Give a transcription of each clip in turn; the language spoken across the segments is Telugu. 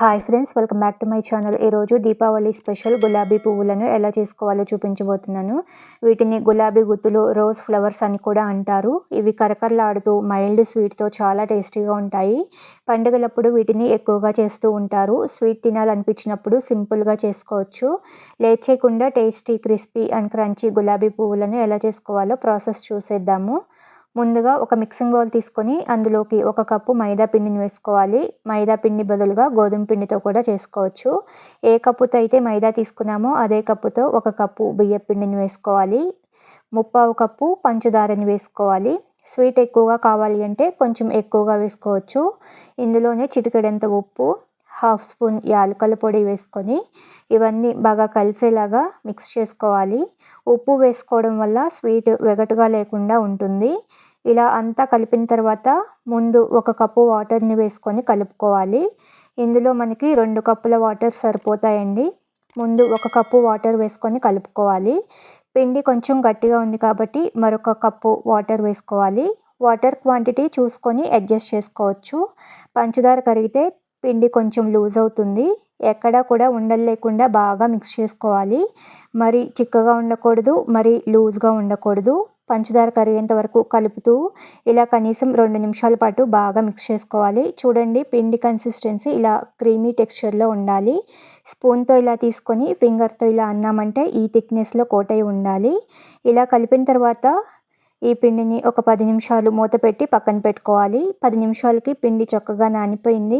Hi friends, welcome back to my channel. ఈరోజు దీపావళి స్పెషల్ గులాబీ పువ్వులను ఎలా చేసుకోవాలో చూపించబోతున్నాను. వీటిని గులాబీ గుత్తులు, రోజ్ ఫ్లవర్స్ అని కూడా అంటారు. ఇవి కరకరలాడుతూ మైల్డ్ స్వీట్తో చాలా టేస్టీగా ఉంటాయి. పండుగలప్పుడు వీటిని ఎక్కువగా చేస్తూ ఉంటారు. స్వీట్ తినాలనిపించినప్పుడు సింపుల్గా చేసుకోవచ్చు. లేట్ చేయకుండా టేస్టీ, క్రిస్పీ అండ్ క్రంచీ గులాబీ పువ్వులను ఎలా చేసుకోవాలో ప్రాసెస్ చూసేద్దాము. ముందుగా ఒక మిక్సింగ్ బౌల్ తీసుకొని అందులోకి 1 కప్పు మైదా పిండిని వేసుకోవాలి. మైదా పిండి బదులుగా గోధుమ పిండితో కూడా చేసుకోవచ్చు. ఏ కప్పుతో అయితే మైదా తీసుకున్నామో అదే కప్పుతో 1 కప్పు బియ్యం పిండిని వేసుకోవాలి. 3/4 కప్పు పంచదారని వేసుకోవాలి. స్వీట్ ఎక్కువగా కావాలి అంటే కొంచెం ఎక్కువగా వేసుకోవచ్చు. ఇందులోనే చిటికెడంత ఉప్పు, 1/2 స్పూన్ యాలకుల పొడి వేసుకొని ఇవన్నీ బాగా కలిసేలాగా మిక్స్ చేసుకోవాలి. ఉప్పు వేసుకోవడం వల్ల స్వీట్ వెగటుగా లేకుండా ఉంటుంది. ఇలా అంతా కలిపిన తర్వాత ముందు 1 కప్పు వాటర్ని వేసుకొని కలుపుకోవాలి. ఇందులో మనకి 2 కప్పుల వాటర్ సరిపోతాయండి. ముందు 1 కప్పు వాటర్ వేసుకొని కలుపుకోవాలి. పిండి కొంచెం గట్టిగా ఉంది కాబట్టి మరొక కప్పు వాటర్ వేసుకోవాలి. వాటర్ క్వాంటిటీ చూసుకొని అడ్జస్ట్ చేసుకోవచ్చు. పంచదార కరిగితే పిండి కొంచెం లూజ్ అవుతుంది. ఎక్కడా కూడా ఉండలు లేకుండా బాగా మిక్స్ చేసుకోవాలి. మరి చిక్కగా ఉండకూడదు, మరి లూజ్గా ఉండకూడదు. పంచదార కరిగేంత వరకు కలుపుతూ ఇలా కనీసం 2 నిమిషాల పాటు బాగా మిక్స్ చేసుకోవాలి. చూడండి, పిండి కన్సిస్టెన్సీ ఇలా క్రీమీ టెక్స్చర్లో ఉండాలి. స్పూన్తో ఇలా తీసుకొని ఫింగర్తో ఇలా అన్నామంటే ఈ థిక్నెస్లో కోట్ అయి ఉండాలి. ఇలా కలిపిన తర్వాత ఈ పిండిని ఒక 10 నిమిషాలు మూత పెట్టి పక్కన పెట్టుకోవాలి. 10 నిమిషాలకి పిండి చక్కగా నానిపోయింది.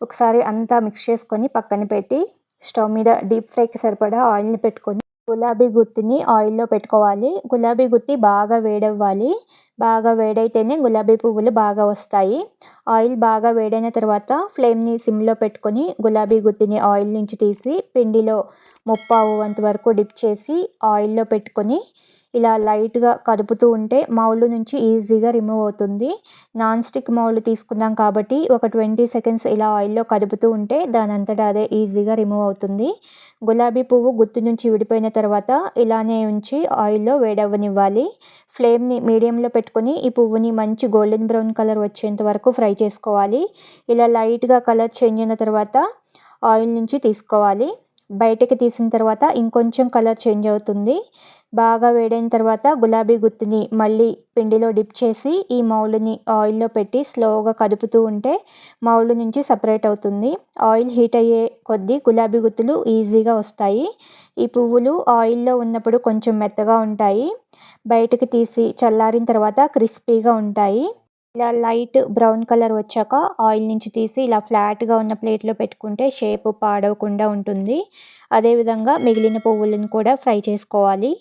ఒకసారి అంతా మిక్స్ చేసుకొని పక్కన పెట్టి స్టవ్ మీద డీప్ ఫ్రైకి సరిపడా ఆయిల్ని పెట్టుకొని గులాబీ గుత్తిని ఆయిల్లో పెట్టుకోవాలి. గులాబీ గుత్తి బాగా వేడవ్వాలి. బాగా వేడైతేనే గులాబీ పువ్వులు బాగా వస్తాయి. ఆయిల్ బాగా వేడైన తర్వాత ఫ్లేమ్ని సిమ్లో పెట్టుకొని గులాబీ గుత్తిని ఆయిల్ నుంచి తీసి పిండిలో 3/4 వంతు వరకు డిప్ చేసి ఆయిల్లో పెట్టుకొని ఇలా లైట్గా కదుపుతూ ఉంటే మౌల్డ్ నుంచి ఈజీగా రిమూవ్ అవుతుంది. నాన్ స్టిక్ మౌల్డ్ తీసుకున్నాం కాబట్టి ఒక 20 సెకండ్స్ ఇలా ఆయిల్లో కదుపుతూ ఉంటే దాని అంతటా అదే ఈజీగా రిమూవ్ అవుతుంది. గులాబీ పువ్వు గుత్తి నుంచి విడిపోయిన తర్వాత ఇలానే ఉంచి ఆయిల్లో వేడవ్వనివ్వాలి. ఫ్లేమ్ని మీడియంలో పెట్టుకొని ఈ పువ్వుని మంచి గోల్డెన్ బ్రౌన్ కలర్ వచ్చేంత వరకు ఫ్రై చేసుకోవాలి. ఇలా లైట్గా కలర్ చేంజ్ అయిన తర్వాత ఆయిల్ నుంచి తీసుకోవాలి. బయటకి తీసిన తర్వాత ఇంకొంచెం కలర్ చేంజ్ అవుతుంది. బాగా వేడైన తర్వాత గులాబీ గుత్తిని మళ్ళీ పిండిలో డిప్ చేసి ఈ మౌల్డ్ని ఆయిల్లో పెట్టి స్లోగా కదుపుతూ ఉంటే మౌల్డ్ నుంచి సపరేట్ అవుతుంది. ఆయిల్ హీట్ అయ్యే కొద్దీ గులాబీ గుత్తులు ఈజీగా వస్తాయి. ఈ పువ్వులు ఆయిల్లో ఉన్నప్పుడు కొంచెం మెత్తగా ఉంటాయి. బయటకు తీసి చల్లారిన తర్వాత క్రిస్పీగా ఉంటాయి. ఇలా లైట్ బ్రౌన్ కలర్ వచ్చాక ఆయిల్ నుంచి తీసి ఇలా ఫ్లాట్గా ఉన్న ప్లేట్లో పెట్టుకుంటే షేప్ పాడవకుండా ఉంటుంది. అదేవిధంగా మిగిలిన పువ్వులను కూడా ఫ్రై చేసుకోవాలి.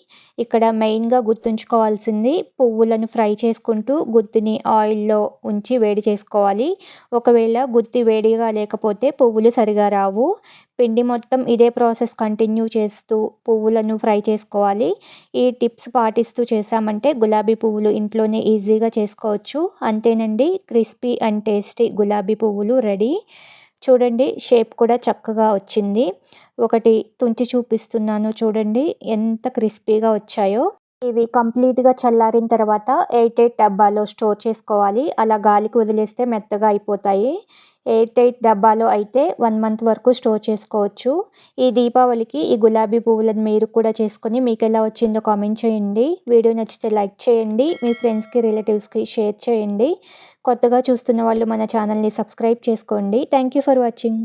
ఇక్కడ మెయిన్గా గుర్తుంచుకోవాల్సింది పువ్వులను ఫ్రై చేసుకుంటూ గుత్తిని ఆయిల్లో ఉంచి వేడి చేసుకోవాలి. ఒకవేళ గుత్తి వేడిగా లేకపోతే పువ్వులు సరిగా రావు. పిండి మొత్తం ఇదే ప్రాసెస్ కంటిన్యూ చేస్తూ పువ్వులను ఫ్రై చేసుకోవాలి. ఈ టిప్స్ పాటిస్తూ చేసామంటే గులాబీ పువ్వులు ఇంట్లోనే ఈజీగా చేసుకోవచ్చు. అంతేనండి, క్రిస్పీ అండ్ టేస్టీ గులాబీ పువ్వులు రెడీ. చూడండి, షేప్ కూడా చక్కగా వచ్చింది. ఒకటి తుంచి చూపిస్తున్నాను, చూడండి ఎంత క్రిస్పీగా వచ్చాయో. ఇవి కంప్లీట్గా చల్లారిన తర్వాత ఎయిర్ టైట్ డబ్బాలో స్టోర్ చేసుకోవాలి. అలా గాలికి వదిలేస్తే మెత్తగా అయిపోతాయి. ఎయిర్ టైట్ డబ్బాలో అయితే 1 మంత్ వరకు స్టోర్ చేసుకోవచ్చు. ఈ దీపావళికి ఈ గులాబీ పువ్వులను మీరు కూడా చేసుకొని మీకు ఎలా వచ్చిందో కామెంట్ చేయండి. వీడియో నచ్చితే లైక్ చేయండి. మీ ఫ్రెండ్స్కి, రిలేటివ్స్కి షేర్ చేయండి. కొత్తగా చూస్తున్న వాళ్ళు మన ఛానల్ని సబ్స్క్రైబ్ చేసుకోండి. Thank you for watching.